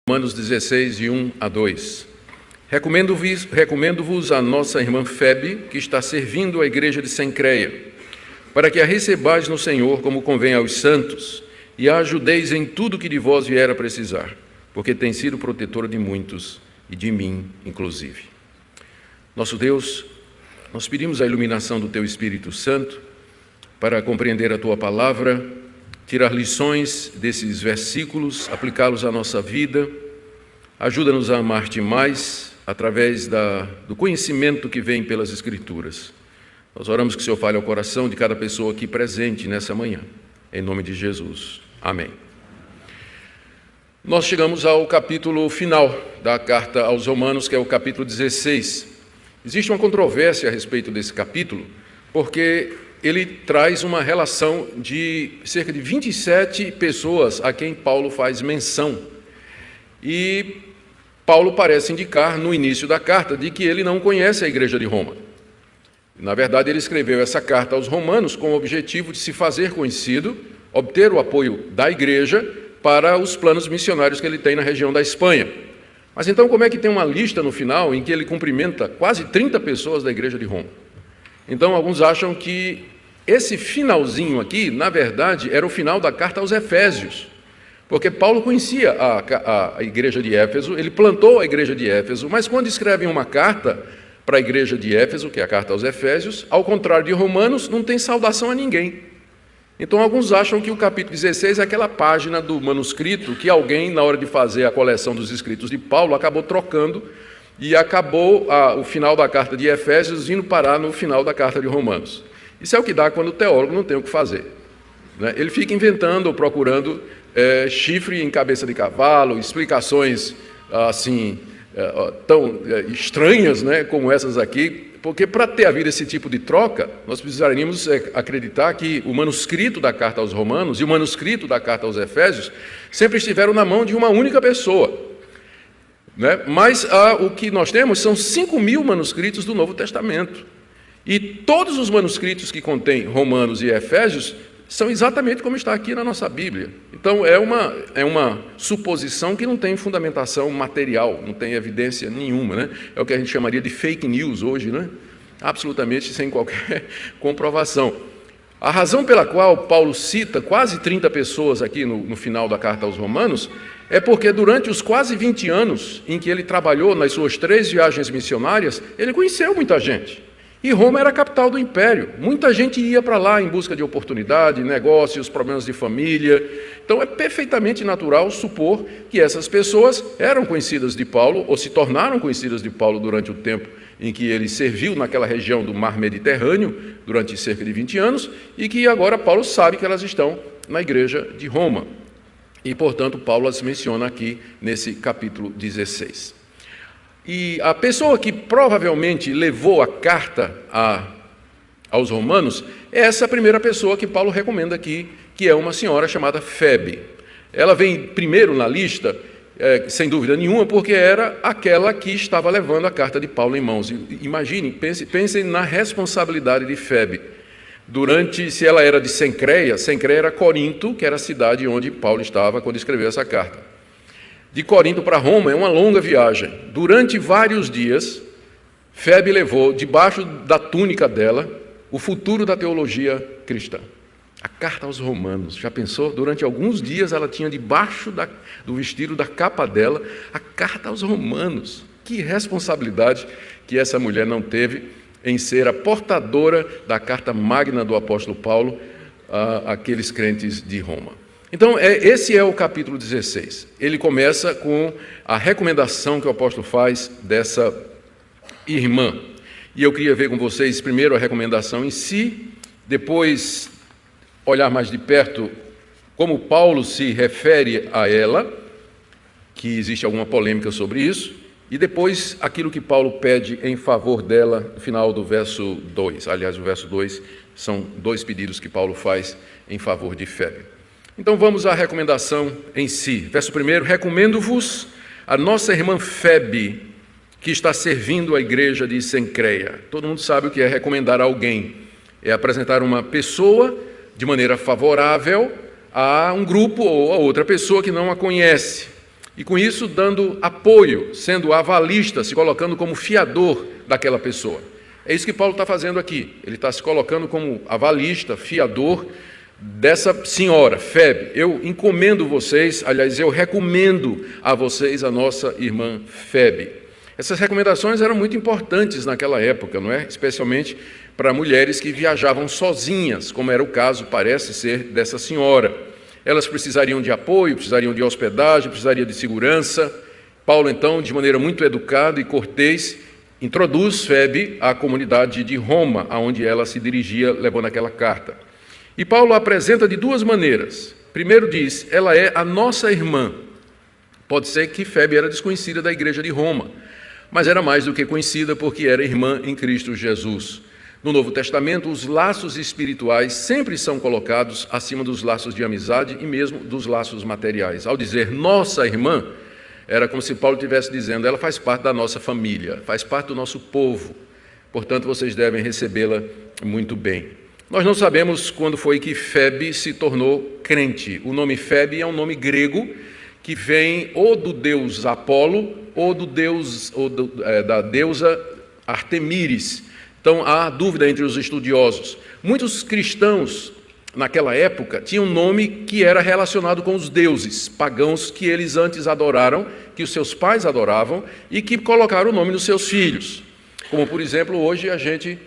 Romanos 16, de 1 a 2. Recomendo-vos a nossa irmã Febe, que está servindo a igreja de Cencreia, para que a recebais no Senhor como convém aos santos, e a ajudeis em tudo que de vós vier a precisar, porque tem sido protetora de muitos, e de mim inclusive. Nosso Deus, nós pedimos a iluminação do Teu Espírito Santo para compreender a Tua palavra, tirar lições desses versículos, aplicá-los à nossa vida. Ajuda-nos a amar-te mais através do conhecimento que vem pelas Escrituras. Nós oramos que o Senhor fale ao coração de cada pessoa aqui presente nessa manhã. Em nome de Jesus. Amém. Nós chegamos ao capítulo final da carta aos Romanos, que é o capítulo 16. Existe uma controvérsia a respeito desse capítulo, porque ele traz uma relação de cerca de 27 pessoas a quem Paulo faz menção. E Paulo parece indicar no início da carta de que ele não conhece a igreja de Roma. Na verdade, ele escreveu essa carta aos romanos com o objetivo de se fazer conhecido, obter o apoio da igreja para os planos missionários que ele tem na região da Espanha. Mas então, como é que tem uma lista no final em que ele cumprimenta quase 30 pessoas da igreja de Roma? Então, alguns acham que esse finalzinho aqui, na verdade, era o final da carta aos Efésios, porque Paulo conhecia a igreja de Éfeso, ele plantou a igreja de Éfeso, mas quando escrevem uma carta para a igreja de Éfeso, que é a carta aos Efésios, ao contrário de Romanos, não tem saudação a ninguém. Então, alguns acham que o capítulo 16 é aquela página do manuscrito que alguém, na hora de fazer a coleção dos escritos de Paulo, acabou trocando e acabou o final da carta de Efésios indo parar no final da carta de Romanos. Isso é o que dá quando o teólogo não tem o que fazer. Ele fica inventando ou procurando chifre em cabeça de cavalo, explicações assim tão estranhas, como essas aqui, porque para ter havido esse tipo de troca, nós precisaríamos acreditar que o manuscrito da carta aos Romanos e o manuscrito da carta aos Efésios sempre estiveram na mão de uma única pessoa. Mas o que nós temos são 5.000 manuscritos do Novo Testamento. E todos os manuscritos que contêm Romanos e Efésios são exatamente como está aqui na nossa Bíblia. Então, é uma suposição que não tem fundamentação material, não tem evidência nenhuma. É o que a gente chamaria de fake news hoje, absolutamente sem qualquer comprovação. A razão pela qual Paulo cita quase 30 pessoas aqui no final da carta aos Romanos é porque durante os quase 20 anos em que ele trabalhou nas suas 3 viagens missionárias, ele conheceu muita gente. E Roma era a capital do império. Muita gente ia para lá em busca de oportunidade, negócios, problemas de família. Então é perfeitamente natural supor que essas pessoas eram conhecidas de Paulo ou se tornaram conhecidas de Paulo durante o tempo em que ele serviu naquela região do mar Mediterrâneo durante cerca de 20 anos e que agora Paulo sabe que elas estão na igreja de Roma. E, portanto, Paulo as menciona aqui nesse capítulo 16. E a pessoa que provavelmente levou a carta aos romanos é essa primeira pessoa que Paulo recomenda aqui, que é uma senhora chamada Febe. Ela vem primeiro na lista, sem dúvida nenhuma, porque era aquela que estava levando a carta de Paulo em mãos. Imaginem, pensem na responsabilidade de Febe. Se ela era de Cencreia era Corinto, que era a cidade onde Paulo estava quando escreveu essa carta. De Corinto para Roma é uma longa viagem. Durante vários dias, Febe levou, debaixo da túnica dela, o futuro da teologia cristã. A carta aos Romanos. Já pensou? Durante alguns dias ela tinha debaixo do vestido da capa dela a carta aos Romanos. Que responsabilidade que essa mulher não teve em ser a portadora da carta magna do apóstolo Paulo àqueles crentes de Roma. Então, esse é o capítulo 16. Ele começa com a recomendação que o apóstolo faz dessa irmã. E eu queria ver com vocês primeiro a recomendação em si, depois olhar mais de perto como Paulo se refere a ela, que existe alguma polêmica sobre isso, e depois aquilo que Paulo pede em favor dela no final do verso 2. Aliás, o verso 2 são 2 pedidos que Paulo faz em favor de Febe. Então vamos à recomendação em si. Verso 1, recomendo-vos a nossa irmã Febe, que está servindo a igreja de Cencreia. Todo mundo sabe o que é recomendar alguém. É apresentar uma pessoa de maneira favorável a um grupo ou a outra pessoa que não a conhece. E com isso dando apoio, sendo avalista, se colocando como fiador daquela pessoa. É isso que Paulo está fazendo aqui. Ele está se colocando como avalista, fiador dessa senhora, Febe. Eu encomendo vocês, aliás, eu recomendo a vocês a nossa irmã Febe. Essas recomendações eram muito importantes naquela época, não é? Especialmente para mulheres que viajavam sozinhas, como era o caso, parece ser, dessa senhora. Elas precisariam de apoio, precisariam de hospedagem, precisariam de segurança. Paulo, então, de maneira muito educada e cortês, introduz Febe à comunidade de Roma, aonde ela se dirigia levando aquela carta. E Paulo a apresenta de duas maneiras. Primeiro diz, ela é a nossa irmã. Pode ser que Febe era desconhecida da igreja de Roma, mas era mais do que conhecida porque era irmã em Cristo Jesus. No Novo Testamento, os laços espirituais sempre são colocados acima dos laços de amizade e mesmo dos laços materiais. Ao dizer nossa irmã, era como se Paulo estivesse dizendo, ela faz parte da nossa família, faz parte do nosso povo, portanto vocês devem recebê-la muito bem. Nós não sabemos quando foi que Febe se tornou crente. O nome Febe é um nome grego que vem ou do deus Apolo ou da deusa Artemíris. Então, há dúvida entre os estudiosos. Muitos cristãos, naquela época, tinham um nome que era relacionado com os deuses pagãos que eles antes adoraram, que os seus pais adoravam, e que colocaram o nome nos seus filhos. Como, por exemplo, hoje a gente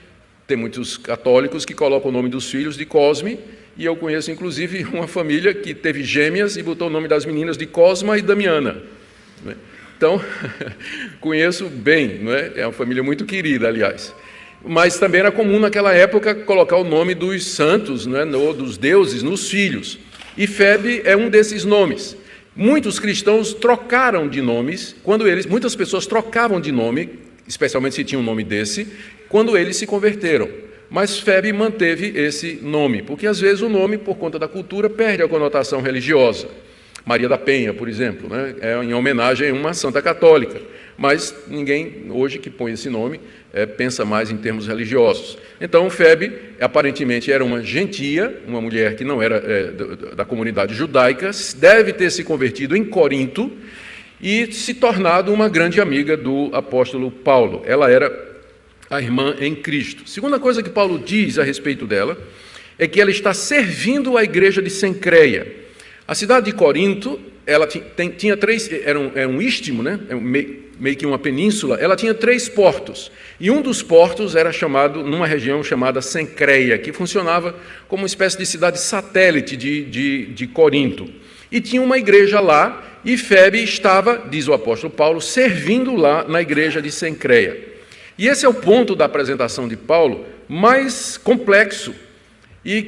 tem muitos católicos que colocam o nome dos filhos de Cosme, e eu conheço, inclusive, uma família que teve gêmeas e botou o nome das meninas de Cosma e Damiana. Então, conheço bem, não é? É uma família muito querida, aliás. Mas também era comum naquela época colocar o nome dos santos, né, ou dos deuses, nos filhos. E Febe é um desses nomes. Muitos cristãos trocaram de nomes, muitas pessoas trocavam de nome, especialmente se tinha um nome desse, quando eles se converteram. Mas Febe manteve esse nome, porque às vezes o nome, por conta da cultura, perde a conotação religiosa. Maria da Penha, por exemplo, né, é em homenagem a uma santa católica. Mas ninguém, hoje, que põe esse nome, pensa mais em termos religiosos. Então, Febe, aparentemente, era uma gentia, uma mulher que não era da comunidade judaica, deve ter se convertido em Corinto e se tornado uma grande amiga do apóstolo Paulo. Ela era a irmã em Cristo. Segunda coisa que Paulo diz a respeito dela é que ela está servindo a igreja de Cencreia. A cidade de Corinto, ela tinha três, era um istmo, né? Meio que uma península, ela tinha 3 portos. E um dos portos era chamado, numa região chamada Cencreia, que funcionava como uma espécie de cidade satélite de Corinto. E tinha uma igreja lá, e Febe estava, diz o apóstolo Paulo, servindo lá na igreja de Cencreia. E esse é o ponto da apresentação de Paulo mais complexo e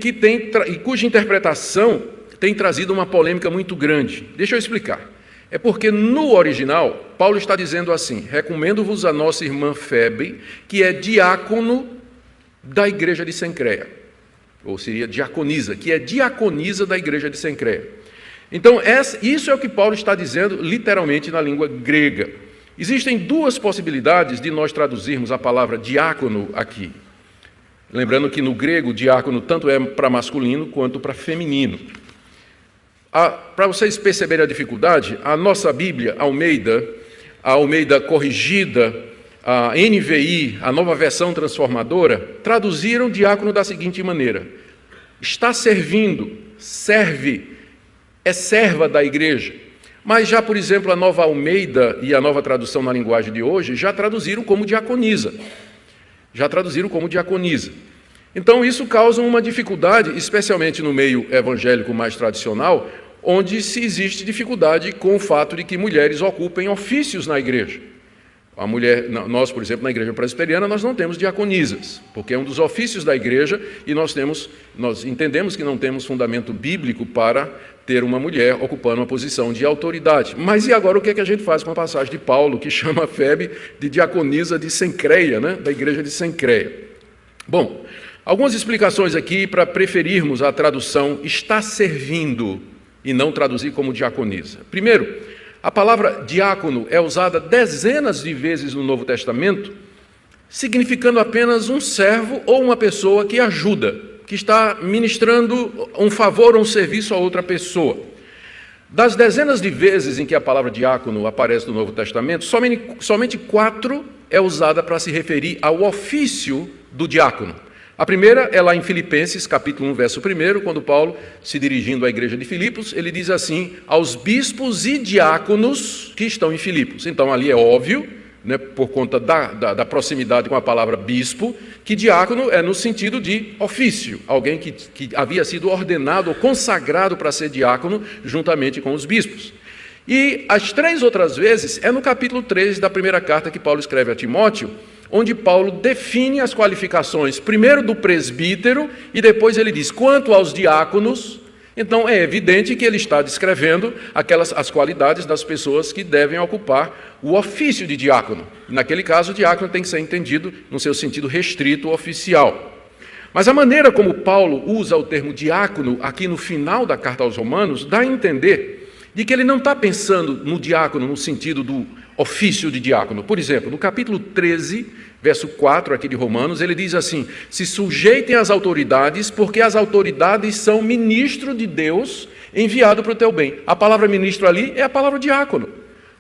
cuja interpretação tem trazido uma polêmica muito grande. Deixa eu explicar. É porque no original, Paulo está dizendo assim, recomendo-vos a nossa irmã Febe, que é diácono da igreja de Cencreia, ou seria diaconisa, que é diaconisa da igreja de Cencreia. Então, isso é o que Paulo está dizendo literalmente na língua grega. Existem 2 possibilidades de nós traduzirmos a palavra diácono aqui. Lembrando que no grego, diácono tanto é para masculino quanto para feminino. Para vocês perceberem a dificuldade, a nossa Bíblia, a Almeida Corrigida, a NVI, a Nova Versão Transformadora, traduziram diácono da seguinte maneira: está servindo, serve, é serva da igreja. Mas já, por exemplo, a Nova Almeida e a Nova Tradução na linguagem de hoje já traduziram como diaconisa. Então, isso causa uma dificuldade, especialmente no meio evangélico mais tradicional, onde se existe dificuldade com o fato de que mulheres ocupem ofícios na igreja. Nós, por exemplo, na igreja presbiteriana, nós não temos diaconisas, porque é um dos ofícios da igreja e nós entendemos que não temos fundamento bíblico para ter uma mulher ocupando uma posição de autoridade. Mas e agora o que é que a gente faz com a passagem de Paulo, que chama Febe de diaconisa de Cencreia, né? Da igreja de Cencreia? Bom, algumas explicações aqui para preferirmos a tradução está servindo e não traduzir como diaconisa. Primeiro, a palavra diácono é usada dezenas de vezes no Novo Testamento, significando apenas um servo ou uma pessoa que ajuda, que está ministrando um favor ou um serviço a outra pessoa. Das dezenas de vezes em que a palavra diácono aparece no Novo Testamento, somente 4 é usada para se referir ao ofício do diácono. A primeira é lá em Filipenses, capítulo 1, verso 1, quando Paulo, se dirigindo à igreja de Filipos, ele diz assim, aos bispos e diáconos que estão em Filipos. Então, ali é óbvio, né, por conta da proximidade com a palavra bispo, que diácono é no sentido de ofício, alguém que havia sido ordenado ou consagrado para ser diácono juntamente com os bispos. E as 3 outras vezes é no capítulo 3 da primeira carta que Paulo escreve a Timóteo, onde Paulo define as qualificações, primeiro do presbítero, e depois ele diz, quanto aos diáconos. Então é evidente que ele está descrevendo as qualidades das pessoas que devem ocupar o ofício de diácono. Naquele caso, o diácono tem que ser entendido no seu sentido restrito oficial. Mas a maneira como Paulo usa o termo diácono aqui no final da carta aos Romanos dá a entender de que ele não está pensando no diácono no sentido do ofício de diácono. Por exemplo, no capítulo 13, verso 4 aqui de Romanos, ele diz assim, se sujeitem às autoridades, porque as autoridades são ministro de Deus enviado para o teu bem. A palavra ministro ali é a palavra diácono.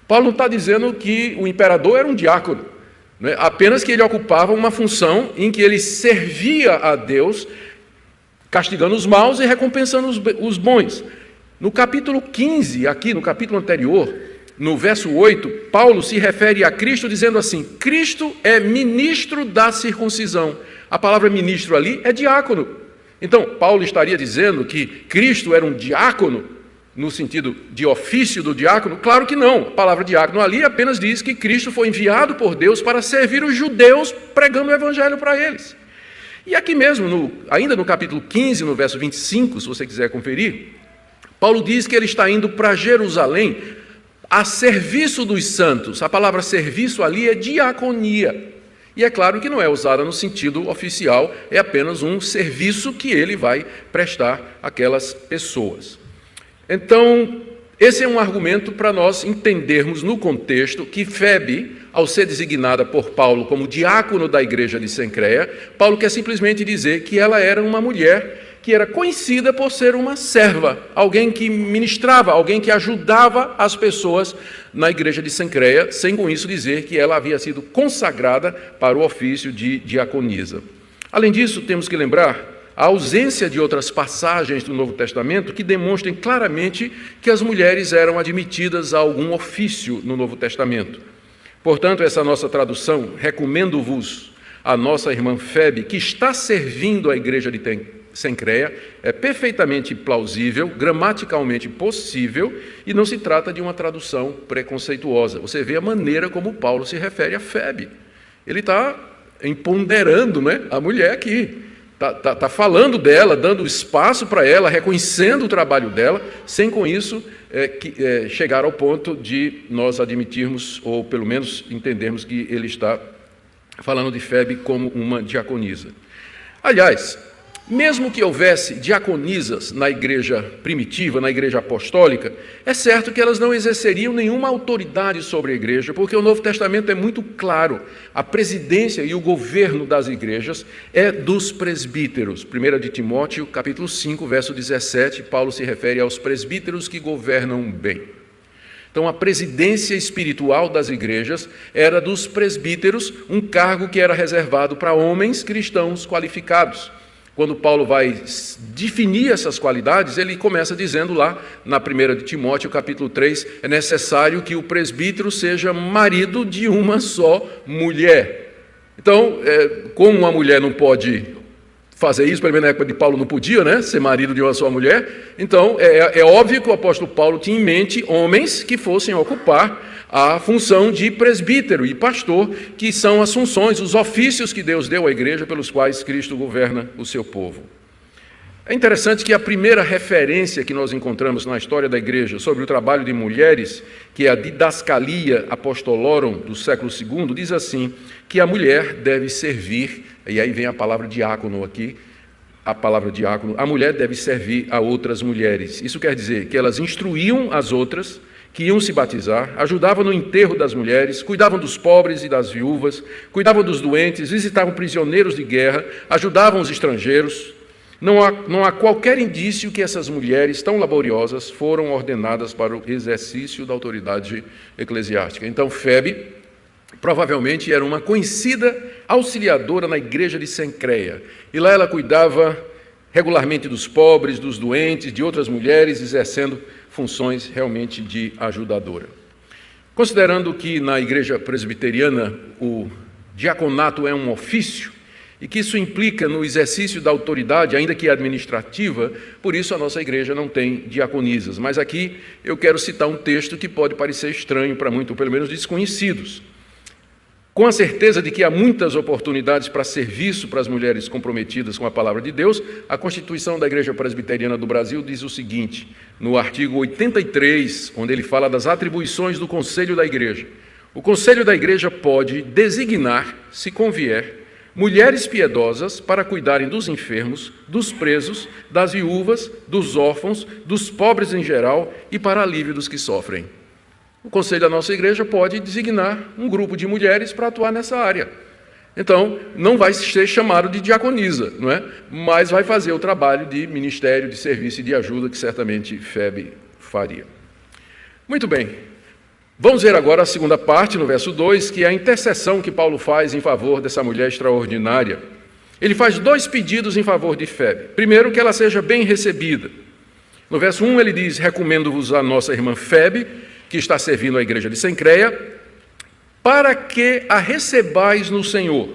Paulo não está dizendo que o imperador era um diácono, né? Apenas que ele ocupava uma função em que ele servia a Deus, castigando os maus e recompensando os bons. No capítulo 15, aqui no capítulo anterior, no verso 8, Paulo se refere a Cristo dizendo assim, Cristo é ministro da circuncisão. A palavra ministro ali é diácono. Então, Paulo estaria dizendo que Cristo era um diácono, no sentido de ofício do diácono? Claro que não. A palavra diácono ali apenas diz que Cristo foi enviado por Deus para servir os judeus, pregando o evangelho para eles. E aqui mesmo, ainda no capítulo 15, no verso 25, se você quiser conferir, Paulo diz que ele está indo para Jerusalém a serviço dos santos. A palavra serviço ali é diaconia. E é claro que não é usada no sentido oficial, é apenas um serviço que ele vai prestar àquelas pessoas. Então, esse é um argumento para nós entendermos no contexto que Febe, ao ser designada por Paulo como diácono da igreja de Cencreia, Paulo quer simplesmente dizer que ela era uma mulher que era conhecida por ser uma serva, alguém que ministrava, alguém que ajudava as pessoas na igreja de Cencreia, sem com isso dizer que ela havia sido consagrada para o ofício de diaconisa. Além disso, temos que lembrar a ausência de outras passagens do Novo Testamento que demonstrem claramente que as mulheres eram admitidas a algum ofício no Novo Testamento. Portanto, essa nossa tradução, recomendo-vos a nossa irmã Febe, que está servindo a igreja de Cencreia, é perfeitamente plausível, gramaticalmente possível, e não se trata de uma tradução preconceituosa. Você vê a maneira como Paulo se refere a Febe. Ele está empoderando, né, a mulher aqui. Está falando dela, dando espaço para ela, reconhecendo o trabalho dela, sem com isso chegar ao ponto de nós admitirmos, ou pelo menos entendermos que ele está falando de Febe como uma diaconisa. Aliás, mesmo que houvesse diaconisas na igreja primitiva, na igreja apostólica, é certo que elas não exerceriam nenhuma autoridade sobre a igreja, porque o Novo Testamento é muito claro. A presidência e o governo das igrejas é dos presbíteros. 1 de Timóteo, capítulo 5, verso 17, Paulo se refere aos presbíteros que governam bem. Então, a presidência espiritual das igrejas era dos presbíteros, um cargo que era reservado para homens cristãos qualificados. Quando Paulo vai definir essas qualidades, ele começa dizendo lá, na 1 de Timóteo, capítulo 3, é necessário que o presbítero seja marido de uma só mulher. Então, como uma mulher não pode fazer isso, pelo menos na época de Paulo não podia, né, ser marido de uma só mulher, então é óbvio que o apóstolo Paulo tinha em mente homens que fossem ocupar a função de presbítero e pastor, que são as funções, os ofícios que Deus deu à igreja pelos quais Cristo governa o seu povo. É interessante que a primeira referência que nós encontramos na história da igreja sobre o trabalho de mulheres, que é a Didascalia Apostolorum do século II, diz assim, que a mulher deve servir, e aí vem a palavra diácono aqui, a palavra diácono, a mulher deve servir a outras mulheres. Isso quer dizer que elas instruíam as outras, que iam se batizar, ajudavam no enterro das mulheres, cuidavam dos pobres e das viúvas, cuidavam dos doentes, visitavam prisioneiros de guerra, ajudavam os estrangeiros. Não há qualquer indício que essas mulheres tão laboriosas foram ordenadas para o exercício da autoridade eclesiástica. Então, Febe provavelmente era uma conhecida auxiliadora na igreja de Cencreia. E lá ela cuidava regularmente dos pobres, dos doentes, de outras mulheres, exercendo funções realmente de ajudadora. Considerando que na igreja presbiteriana o diaconato é um ofício, e que isso implica no exercício da autoridade, ainda que administrativa, por isso a nossa igreja não tem diaconisas. Mas aqui eu quero citar um texto que pode parecer estranho para muitos, ou pelo menos desconhecidos. Com a certeza de que há muitas oportunidades para serviço para as mulheres comprometidas com a palavra de Deus, a Constituição da Igreja Presbiteriana do Brasil diz o seguinte, no artigo 83, onde ele fala das atribuições do Conselho da Igreja. O Conselho da Igreja pode designar, se convier, mulheres piedosas para cuidarem dos enfermos, dos presos, das viúvas, dos órfãos, dos pobres em geral e para alívio dos que sofrem. O conselho da nossa igreja pode designar um grupo de mulheres para atuar nessa área. Então, não vai ser chamado de diaconisa, não é? Mas vai fazer o trabalho de ministério, de serviço e de ajuda que certamente Febe faria. Muito bem. Vamos ver agora a segunda parte, no verso 2, que é a intercessão que Paulo faz em favor dessa mulher extraordinária. Ele faz 2 pedidos em favor de Febe. Primeiro, que ela seja bem recebida. No verso 1, ele diz, recomendo-vos a nossa irmã Febe, que está servindo a igreja de Cencreia, para que a recebais no Senhor.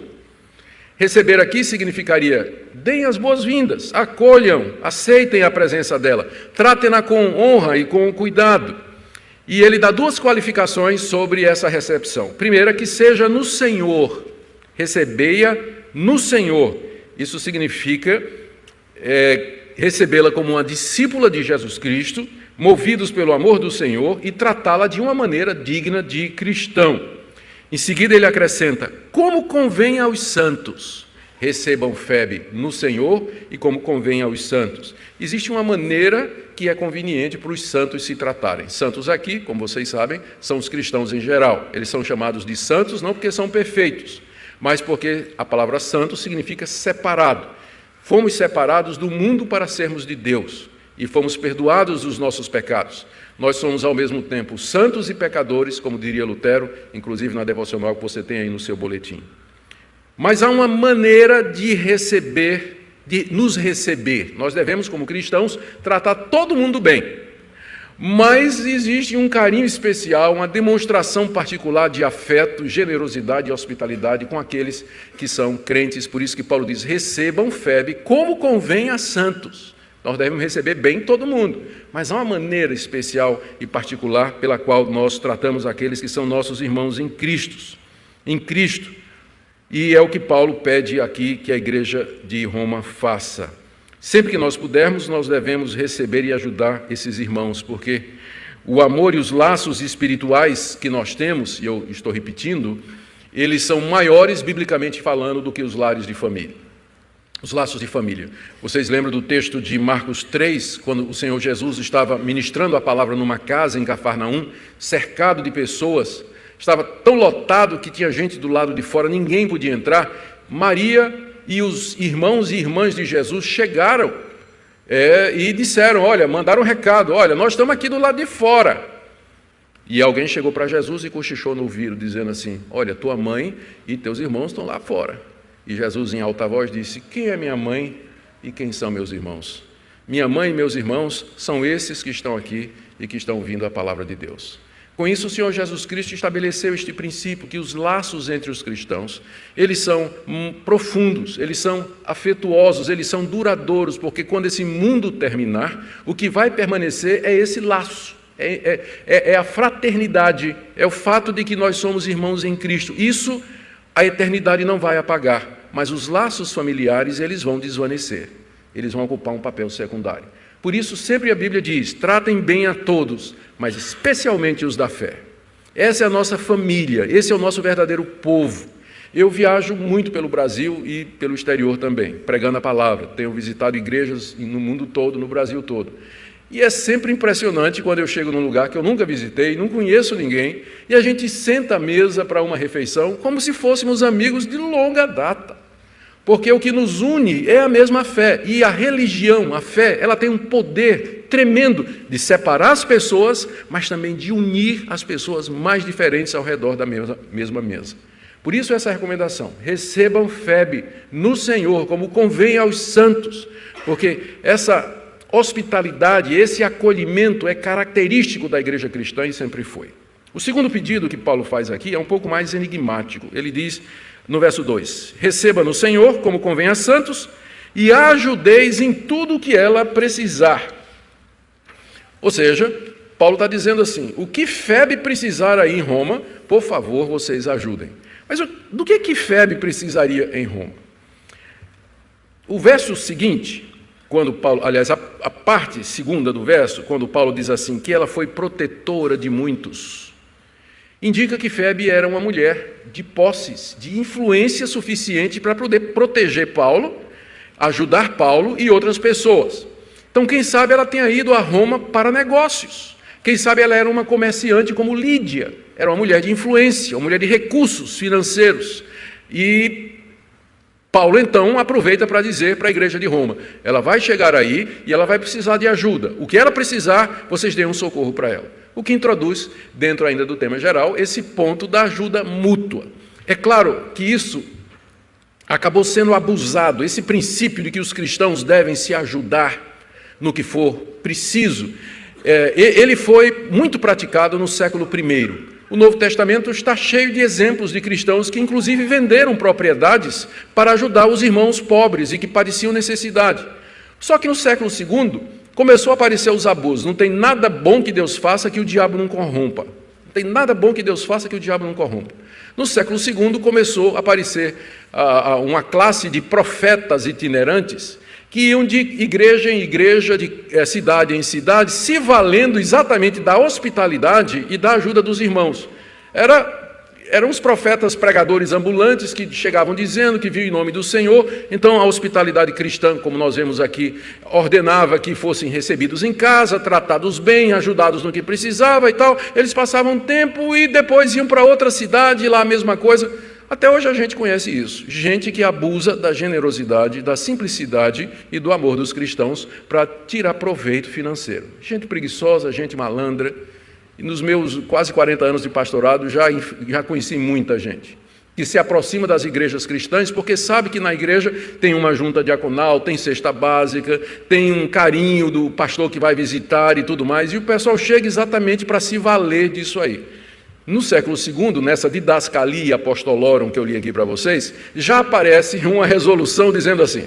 Receber aqui significaria, deem as boas-vindas, acolham, aceitem a presença dela, tratem-na com honra e com cuidado. E ele dá 2 qualificações sobre essa recepção. Primeira, que seja no Senhor. Recebei-a no Senhor. Isso significa recebê-la como uma discípula de Jesus Cristo, movidos pelo amor do Senhor, e tratá-la de uma maneira digna de cristão. Em seguida, ele acrescenta, como convém aos santos. Recebam Febe no Senhor e como convém aos santos. Existe uma maneira que é conveniente para os santos se tratarem. Santos aqui, como vocês sabem, são os cristãos em geral. Eles são chamados de santos não porque são perfeitos, mas porque a palavra santo significa separado. Fomos separados do mundo para sermos de Deus e fomos perdoados dos nossos pecados. Nós somos ao mesmo tempo santos e pecadores, como diria Lutero, inclusive na devocional que você tem aí no seu boletim. Mas há uma maneira de nos receber. Nós devemos, como cristãos, tratar todo mundo bem. Mas existe um carinho especial, uma demonstração particular de afeto, generosidade e hospitalidade com aqueles que são crentes. Por isso que Paulo diz, recebam Febe como convém a santos. Nós devemos receber bem todo mundo. Mas há uma maneira especial e particular pela qual nós tratamos aqueles que são nossos irmãos em Cristo. E é o que Paulo pede aqui que a igreja de Roma faça. Sempre que nós pudermos, nós devemos receber e ajudar esses irmãos, porque o amor e os laços espirituais que nós temos, e eu estou repetindo, eles são maiores, biblicamente falando, do que os lares de família. Os laços de família. Vocês lembram do texto de Marcos 3, quando o Senhor Jesus estava ministrando a palavra numa casa em Cafarnaum, cercado de pessoas. Estava tão lotado que tinha gente do lado de fora, ninguém podia entrar. Maria e os irmãos e irmãs de Jesus chegaram e disseram, olha, mandaram um recado, olha, nós estamos aqui do lado de fora. E alguém chegou para Jesus e cochichou no ouvido, dizendo assim, olha, tua mãe e teus irmãos estão lá fora. E Jesus, em alta voz, disse, quem é minha mãe e quem são meus irmãos? Minha mãe e meus irmãos são esses que estão aqui e que estão ouvindo a palavra de Deus. Com isso, o Senhor Jesus Cristo estabeleceu este princípio, que os laços entre os cristãos, eles são profundos, eles são afetuosos, eles são duradouros, porque quando esse mundo terminar, o que vai permanecer é esse laço, é a fraternidade, é o fato de que nós somos irmãos em Cristo. Isso a eternidade não vai apagar, mas os laços familiares, eles vão desvanecer, eles vão ocupar um papel secundário. Por isso, sempre a Bíblia diz, tratem bem a todos, mas especialmente os da fé. Essa é a nossa família, esse é o nosso verdadeiro povo. Eu viajo muito pelo Brasil e pelo exterior também, pregando a palavra. Tenho visitado igrejas no mundo todo, no Brasil todo. E é sempre impressionante quando eu chego num lugar que eu nunca visitei, não conheço ninguém, e a gente senta à mesa para uma refeição como se fôssemos amigos de longa data. Porque o que nos une é a mesma fé. E a religião, a fé, ela tem um poder tremendo de separar as pessoas, mas também de unir as pessoas mais diferentes ao redor da mesma mesa. Por isso essa recomendação: recebam fé no Senhor, como convém aos santos, porque essa hospitalidade, esse acolhimento é característico da igreja cristã e sempre foi. O segundo pedido que Paulo faz aqui é um pouco mais enigmático. Ele diz no verso 2: receba no Senhor, como convém a santos, e a ajudeis em tudo o que ela precisar. Ou seja, Paulo está dizendo assim: o que Febe precisar aí em Roma, por favor, vocês ajudem. Mas do que Febe precisaria em Roma? O verso seguinte, quando Paulo, aliás, a parte segunda do verso, quando Paulo diz assim, que ela foi protetora de muitos, indica que Febe era uma mulher de posses, de influência suficiente para poder proteger Paulo, ajudar Paulo e outras pessoas. Então, quem sabe ela tenha ido a Roma para negócios. Quem sabe ela era uma comerciante como Lídia, era uma mulher de influência, uma mulher de recursos financeiros. E Paulo, então, aproveita para dizer para a igreja de Roma: ela vai chegar aí e ela vai precisar de ajuda. O que ela precisar, vocês deem um socorro para ela. O que introduz, dentro ainda do tema geral, esse ponto da ajuda mútua. É claro que isso acabou sendo abusado, esse princípio de que os cristãos devem se ajudar no que for preciso. Ele foi muito praticado no século I. O Novo Testamento está cheio de exemplos de cristãos que, inclusive, venderam propriedades para ajudar os irmãos pobres e que padeciam necessidade. Só que no século II, começou a aparecer os abusos. Não tem nada bom que Deus faça que o diabo não corrompa. Não tem nada bom que Deus faça que o diabo não corrompa. No século II, começou a aparecer uma classe de profetas itinerantes que iam de igreja em igreja, de cidade em cidade, se valendo exatamente da hospitalidade e da ajuda dos irmãos. Eram os profetas pregadores ambulantes que chegavam dizendo que viam em nome do Senhor. Então a hospitalidade cristã, como nós vemos aqui, ordenava que fossem recebidos em casa, tratados bem, ajudados no que precisava e tal. Eles passavam tempo e depois iam para outra cidade, e lá a mesma coisa. Até hoje a gente conhece isso, gente que abusa da generosidade, da simplicidade e do amor dos cristãos para tirar proveito financeiro. Gente preguiçosa, gente malandra. E nos meus quase 40 anos de pastorado já conheci muita gente que se aproxima das igrejas cristãs porque sabe que na igreja tem uma junta diaconal, tem cesta básica, tem um carinho do pastor que vai visitar e tudo mais, e o pessoal chega exatamente para se valer disso aí. No século II, nessa didascalia apostolorum que eu li aqui para vocês, já aparece uma resolução dizendo assim: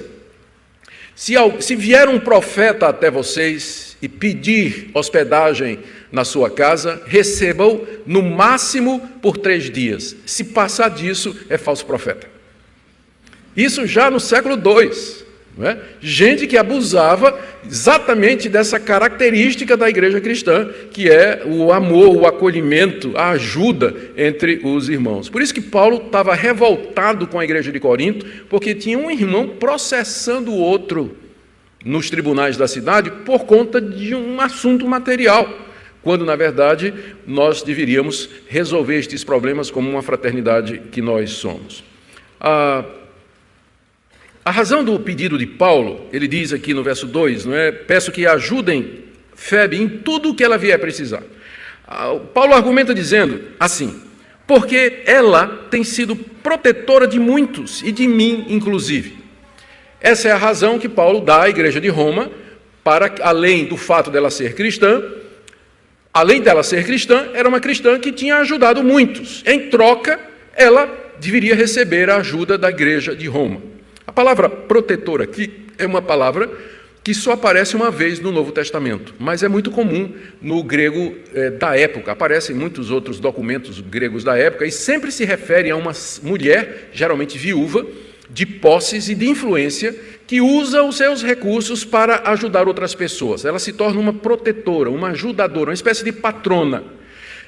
se vier um profeta até vocês e pedir hospedagem na sua casa, recebam no máximo por 3 dias. Se passar disso, é falso profeta. Isso já no século II. Não é? Gente que abusava exatamente dessa característica da igreja cristã, que é o amor, o acolhimento, a ajuda entre os irmãos. Por isso que Paulo estava revoltado com a igreja de Corinto, porque tinha um irmão processando o outro nos tribunais da cidade por conta de um assunto material, quando, na verdade, nós deveríamos resolver estes problemas como uma fraternidade que nós somos. A razão do pedido de Paulo, ele diz aqui no verso 2, não é? Peço que ajudem Febe em tudo o que ela vier precisar. Paulo argumenta dizendo assim: porque ela tem sido protetora de muitos e de mim, inclusive. Essa é a razão que Paulo dá à igreja de Roma, para, além do fato dela ser cristã, era uma cristã que tinha ajudado muitos. Em troca, ela deveria receber a ajuda da igreja de Roma. A palavra protetor aqui é uma palavra que só aparece uma vez no Novo Testamento, mas é muito comum no grego da época. Aparecem muitos outros documentos gregos da época e sempre se refere a uma mulher, geralmente viúva, de posses e de influência, que usa os seus recursos para ajudar outras pessoas. Ela se torna uma protetora, uma ajudadora, uma espécie de patrona.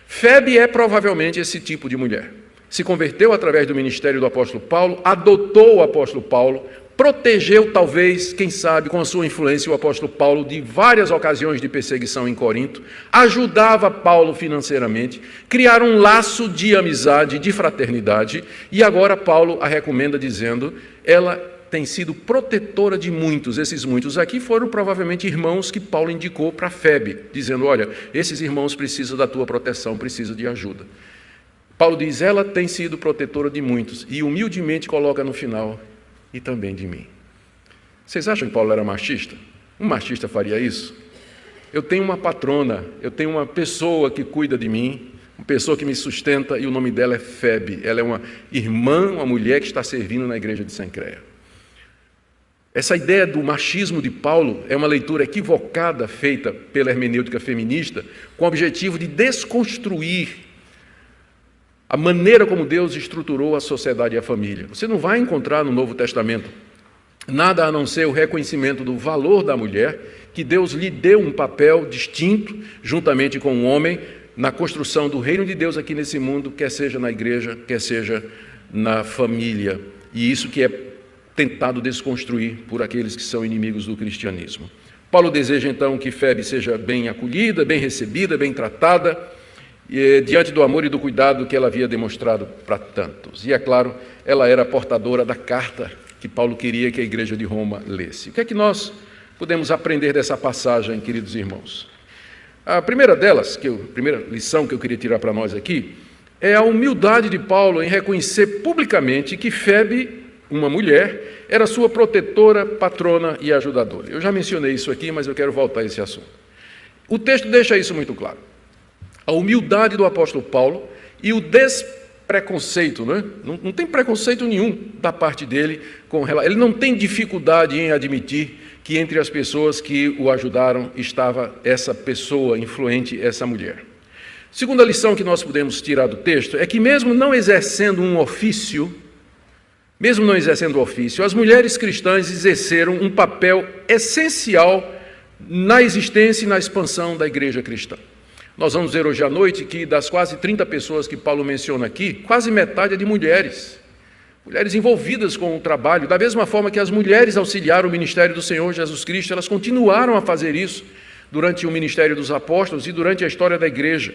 Febe é provavelmente esse tipo de mulher. Se converteu através do ministério do apóstolo Paulo, adotou o apóstolo Paulo, protegeu, talvez, quem sabe, com a sua influência, o apóstolo Paulo de várias ocasiões de perseguição em Corinto, ajudava Paulo financeiramente, criaram um laço de amizade, de fraternidade, e agora Paulo a recomenda dizendo: ela tem sido protetora de muitos. Esses muitos aqui foram provavelmente irmãos que Paulo indicou para Febe, dizendo, olha, esses irmãos precisam da tua proteção, precisam de ajuda. Paulo diz, ela tem sido protetora de muitos, e humildemente coloca no final, e também de mim. Vocês acham que Paulo era machista? Um machista faria isso? Eu tenho uma patrona, eu tenho uma pessoa que cuida de mim, uma pessoa que me sustenta, e o nome dela é Febe. Ela é uma irmã, uma mulher que está servindo na igreja de Cencreia. Essa ideia do machismo de Paulo é uma leitura equivocada feita pela hermenêutica feminista, com o objetivo de desconstruir a maneira como Deus estruturou a sociedade e a família. Você não vai encontrar no Novo Testamento nada a não ser o reconhecimento do valor da mulher, que Deus lhe deu um papel distinto, juntamente com o homem, na construção do reino de Deus aqui nesse mundo, quer seja na igreja, quer seja na família. E isso que é tentado desconstruir por aqueles que são inimigos do cristianismo. Paulo deseja então que Febe seja bem acolhida, bem recebida, bem tratada, diante do amor e do cuidado que ela havia demonstrado para tantos. E é claro, ela era portadora da carta que Paulo queria que a igreja de Roma lesse. O que é que nós podemos aprender dessa passagem, queridos irmãos? A primeira delas, a primeira lição que eu queria tirar para nós aqui, é a humildade de Paulo em reconhecer publicamente que Febe, uma mulher, era sua protetora, patrona e ajudadora. Eu já mencionei isso aqui, mas eu quero voltar a esse assunto. O texto deixa isso muito claro. A humildade do apóstolo Paulo e o despreconceito, né? Não tem preconceito nenhum da parte dele com ela. Ele não tem dificuldade em admitir que entre as pessoas que o ajudaram estava essa pessoa influente, essa mulher. Segunda lição que nós podemos tirar do texto é que mesmo não exercendo um ofício, as mulheres cristãs exerceram um papel essencial na existência e na expansão da igreja cristã. Nós vamos ver hoje à noite que das quase 30 pessoas que Paulo menciona aqui, quase metade é de mulheres. Mulheres envolvidas com o trabalho, da mesma forma que as mulheres auxiliaram o ministério do Senhor Jesus Cristo, elas continuaram a fazer isso durante o ministério dos apóstolos e durante a história da igreja.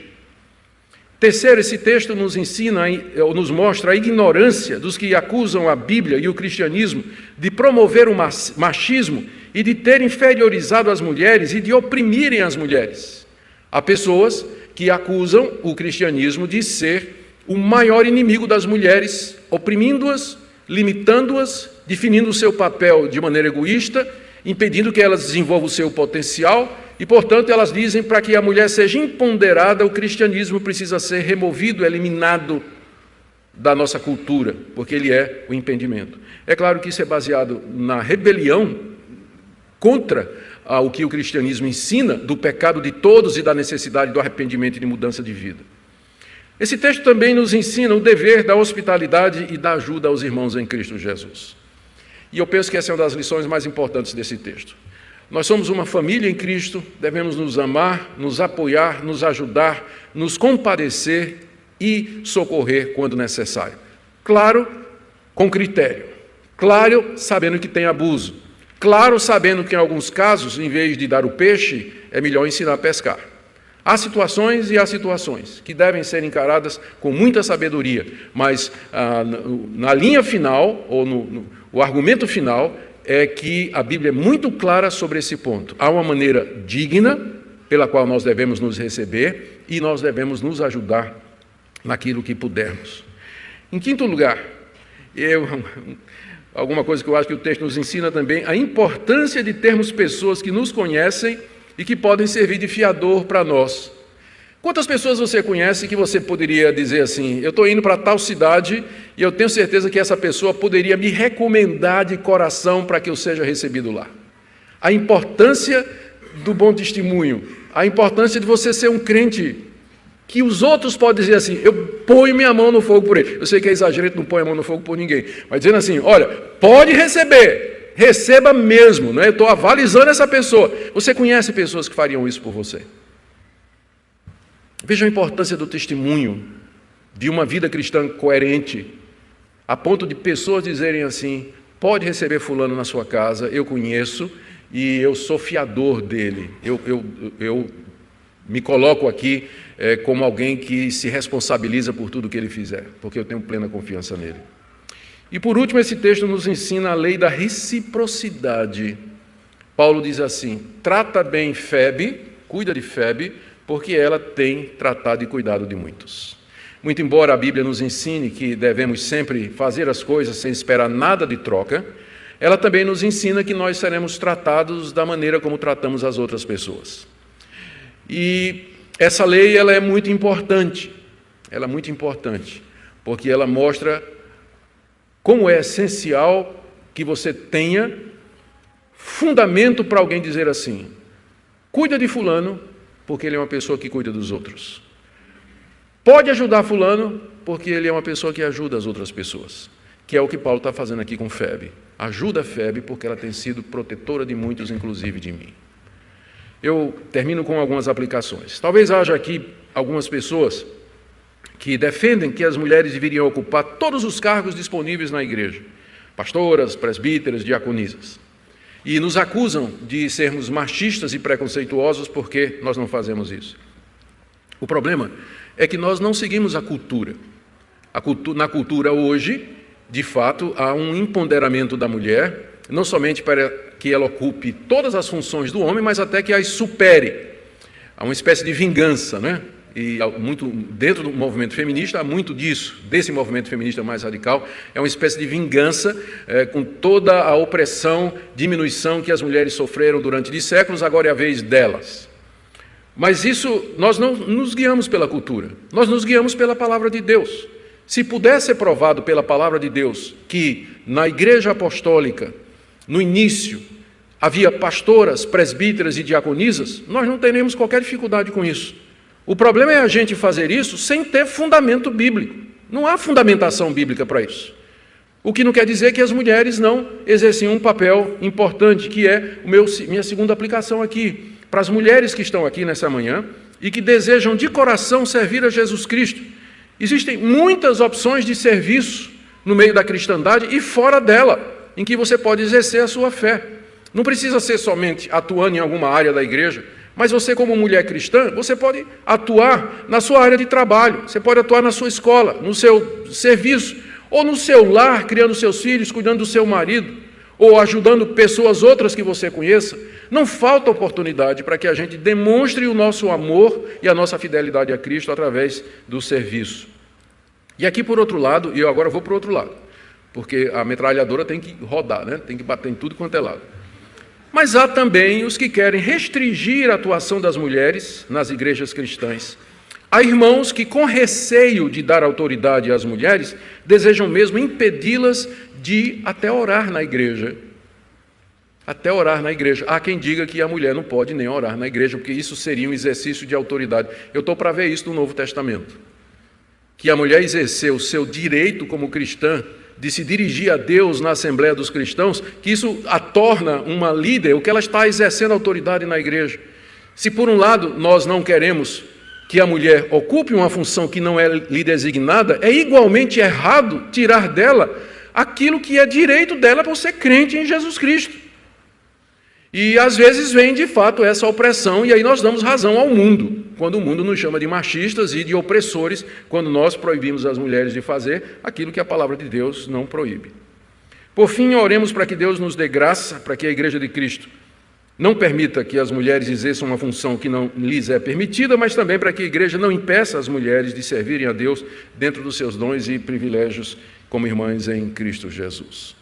Terceiro, esse texto nos ensina, ou nos mostra a ignorância dos que acusam a Bíblia e o cristianismo de promover o machismo e de ter inferiorizado as mulheres e de oprimirem as mulheres. Há pessoas que acusam o cristianismo de ser o maior inimigo das mulheres, oprimindo-as, limitando-as, definindo o seu papel de maneira egoísta, impedindo que elas desenvolvam o seu potencial e, portanto, elas dizem para que a mulher seja empoderada, o cristianismo precisa ser removido, eliminado da nossa cultura, porque ele é o impedimento. É claro que isso é baseado na rebelião contra o que o cristianismo ensina do pecado de todos e da necessidade do arrependimento e de mudança de vida. Esse texto também nos ensina o dever da hospitalidade e da ajuda aos irmãos em Cristo Jesus. E eu penso que essa é uma das lições mais importantes desse texto. Nós somos uma família em Cristo, devemos nos amar, nos apoiar, nos ajudar, nos compadecer e socorrer quando necessário. Claro, com critério. Claro, sabendo que tem abuso. Claro, sabendo que em alguns casos, em vez de dar o peixe, é melhor ensinar a pescar. Há situações e há situações que devem ser encaradas com muita sabedoria, mas na linha final, ou o argumento final, é que a Bíblia é muito clara sobre esse ponto. Há uma maneira digna pela qual nós devemos nos receber e nós devemos nos ajudar naquilo que pudermos. Em quinto lugar, alguma coisa que eu acho que o texto nos ensina também, a importância de termos pessoas que nos conhecem e que podem servir de fiador para nós. Quantas pessoas você conhece que você poderia dizer assim, eu estou indo para tal cidade e eu tenho certeza que essa pessoa poderia me recomendar de coração para que eu seja recebido lá? A importância do bom testemunho, a importância de você ser um crente, que os outros podem dizer assim, eu ponho minha mão no fogo por ele. Eu sei que é exagero, não põe a mão no fogo por ninguém, mas dizendo assim, olha, pode receber, receba mesmo, não é? Eu estou avalizando essa pessoa. Você conhece pessoas que fariam isso por você? Veja a importância do testemunho de uma vida cristã coerente, a ponto de pessoas dizerem assim, pode receber fulano na sua casa, eu conheço e eu sou fiador dele, eu me coloco aqui como alguém que se responsabiliza por tudo que ele fizer, porque eu tenho plena confiança nele. E por último, esse texto nos ensina a lei da reciprocidade. Paulo diz assim: trata bem Febe, cuida de Febe, porque ela tem tratado e cuidado de muitos. Muito embora a Bíblia nos ensine que devemos sempre fazer as coisas sem esperar nada de troca, ela também nos ensina que nós seremos tratados da maneira como tratamos as outras pessoas. E essa lei ela é muito importante. Ela é muito importante, porque ela mostra como é essencial que você tenha fundamento para alguém dizer assim: cuida de fulano, porque ele é uma pessoa que cuida dos outros. Pode ajudar fulano, porque ele é uma pessoa que ajuda as outras pessoas. Que é o que Paulo está fazendo aqui com Febe. Ajuda Febe, porque ela tem sido protetora de muitos, inclusive de mim. Eu termino com algumas aplicações. Talvez haja aqui algumas pessoas que defendem que as mulheres deveriam ocupar todos os cargos disponíveis na igreja. Pastoras, presbíteras, diaconisas. E nos acusam de sermos machistas e preconceituosos porque nós não fazemos isso. O problema é que nós não seguimos a cultura. Na cultura hoje, de fato, há um empoderamento da mulher, não somente para que ela ocupe todas as funções do homem, mas até que as supere. Há uma espécie de vingança, né? E muito, dentro do movimento feminista há muito disso, desse movimento feminista mais radical, é uma espécie de vingança com toda a opressão, diminuição que as mulheres sofreram durante séculos, agora é a vez delas. Mas isso, nós não nos guiamos pela cultura, nós nos guiamos pela palavra de Deus. Se puder ser provado pela palavra de Deus que na igreja apostólica, no início, havia pastoras, presbíteras e diaconisas, nós não teremos qualquer dificuldade com isso. O problema é a gente fazer isso sem ter fundamento bíblico. Não há fundamentação bíblica para isso. O que não quer dizer que as mulheres não exerciam um papel importante, que é minha segunda aplicação aqui. Para as mulheres que estão aqui nessa manhã e que desejam de coração servir a Jesus Cristo. Existem muitas opções de serviço no meio da cristandade e fora dela, em que você pode exercer a sua fé. Não precisa ser somente atuando em alguma área da igreja, mas você, como mulher cristã, você pode atuar na sua área de trabalho, você pode atuar na sua escola, no seu serviço, ou no seu lar, criando seus filhos, cuidando do seu marido, ou ajudando pessoas outras que você conheça. Não falta oportunidade para que a gente demonstre o nosso amor e a nossa fidelidade a Cristo através do serviço. E aqui, por outro lado, e eu agora vou para o outro lado, porque a metralhadora tem que rodar, né? Tem que bater em tudo quanto é lado. Mas há também os que querem restringir a atuação das mulheres nas igrejas cristãs. Há irmãos que, com receio de dar autoridade às mulheres, desejam mesmo impedi-las de até orar na igreja. Até orar na igreja. Há quem diga que a mulher não pode nem orar na igreja, porque isso seria um exercício de autoridade. Eu estou para ver isso no Novo Testamento. Que a mulher exerceu o seu direito como cristã de se dirigir a Deus na Assembleia dos Cristãos, que isso a torna uma líder, o que ela está exercendo autoridade na igreja. Se por um lado nós não queremos que a mulher ocupe uma função que não é lhe designada, é igualmente errado tirar dela aquilo que é direito dela por ser crente em Jesus Cristo. E às vezes vem de fato essa opressão, e aí nós damos razão ao mundo, quando o mundo nos chama de machistas e de opressores, quando nós proibimos as mulheres de fazer aquilo que a palavra de Deus não proíbe. Por fim, oremos para que Deus nos dê graça, para que a Igreja de Cristo não permita que as mulheres exerçam uma função que não lhes é permitida, mas também para que a Igreja não impeça as mulheres de servirem a Deus dentro dos seus dons e privilégios como irmãs em Cristo Jesus.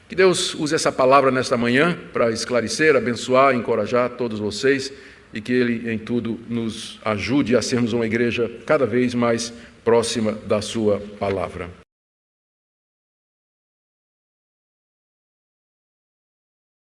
Que Deus use essa palavra nesta manhã para esclarecer, abençoar, encorajar todos vocês e que Ele em tudo nos ajude a sermos uma igreja cada vez mais próxima da sua palavra.